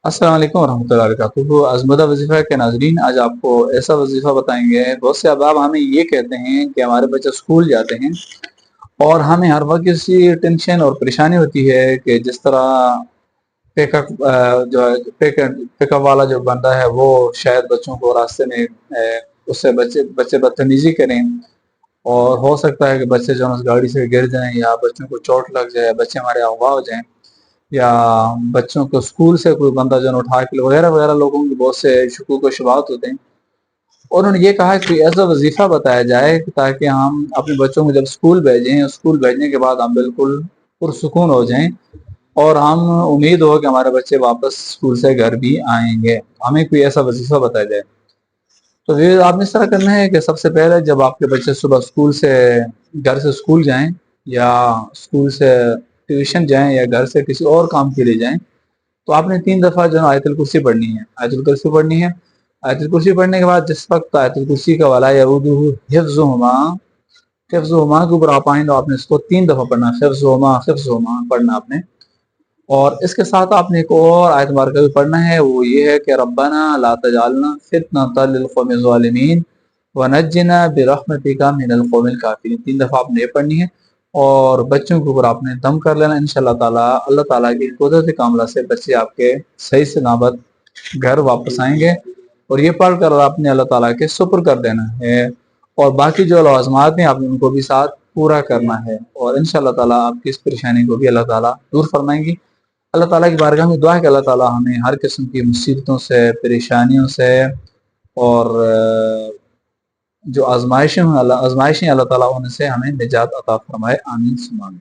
السلام علیکم ورحمۃ اللہ وبرکاتہ۔ عظمدہ وظیفہ کے ناظرین، آج آپ کو ایسا وظیفہ بتائیں گے۔ بہت سے احباب ہمیں یہ کہتے ہیں کہ ہمارے بچے اسکول جاتے ہیں اور ہمیں ہر وقت کسی ٹینشن اور پریشانی ہوتی ہے کہ جس طرح پیک اپ جو پک اپ والا جو بندہ ہے وہ شاید بچوں کو راستے میں اس سے بچے بدتمیزی کریں، اور ہو سکتا ہے کہ بچے جو ہے اس گاڑی سے گر جائیں، یا بچوں کو چوٹ لگ جائے، بچے ہمارے اغوا ہو جائیں، یا بچوں کو اسکول سے کوئی بندہ جو ہے اٹھا کے وغیرہ وغیرہ۔ لوگوں کے بہت سے شکوک و شبہات ہوتے ہیں، اور انہوں نے یہ کہا کہ ایسا وظیفہ بتایا جائے تاکہ ہم اپنے بچوں کو جب اسکول بھیجیں، اسکول بھیجنے کے بعد ہم بالکل پرسکون ہو جائیں، اور ہم امید ہو کہ ہمارے بچے واپس اسکول سے گھر بھی آئیں گے۔ ہمیں کوئی ایسا وظیفہ بتایا جائے۔ تو یہ آپ نے اس طرح کرنا ہے کہ سب سے پہلے جب آپ کے بچے صبح گھر سے اسکول جائیں، یا اسکول سے ٹیوشن جائیں، یا گھر سے کسی اور کام کے لیے جائیں، تو آپ نے 3 دفعہ جو ہے آیت الکرسی پڑھنی ہے۔ آیت الکرسی پڑھنی ہے۔ آیت الکرسی پڑھنے کے بعد جس وقت آیت الکرسی کا ولا یعودہ حفظہما، حفظہما کے اوپر آپ آئیں تو آپ نے اس کو 3 دفعہ پڑھنا ہے۔ حفظہما حفظہما پڑھنا آپ نے۔ اور اس کے ساتھ آپ نے ایک اور آیت مبارکہ بھی پڑھنا ہے، وہ یہ ہے کہ ربنا لا تجعلنا فتنۃ للقوم الظالمین ونجنا برحمتک من القوم الکافرین۔ 3 دفعہ آپ نے یہ پڑھنی ہے، اور بچوں کے اوپر آپ نے دم کر لینا۔ انشاءاللہ تعالیٰ اللہ تعالیٰ کی قدرت کاملہ سے بچے آپ کے صحیح سلامت گھر واپس آئیں گے، اور یہ پڑھ کر آپ نے اللہ تعالیٰ کے سپر کر دینا ہے، اور باقی جو لوازمات ہیں آپ نے ان کو بھی ساتھ پورا کرنا ہے، اور انشاءاللہ تعالیٰ آپ کی اس پریشانی کو بھی اللہ تعالیٰ دور فرمائیں گی۔ اللہ تعالیٰ کی بارگاہ میں دعا ہے کہ اللہ تعالیٰ ہمیں ہر قسم کی مصیبتوں سے، پریشانیوں سے، اور جو آزمائشیں اللہ تعالیٰ ان سے ہمیں نجات عطا فرمائے۔ آمین ثم آمین۔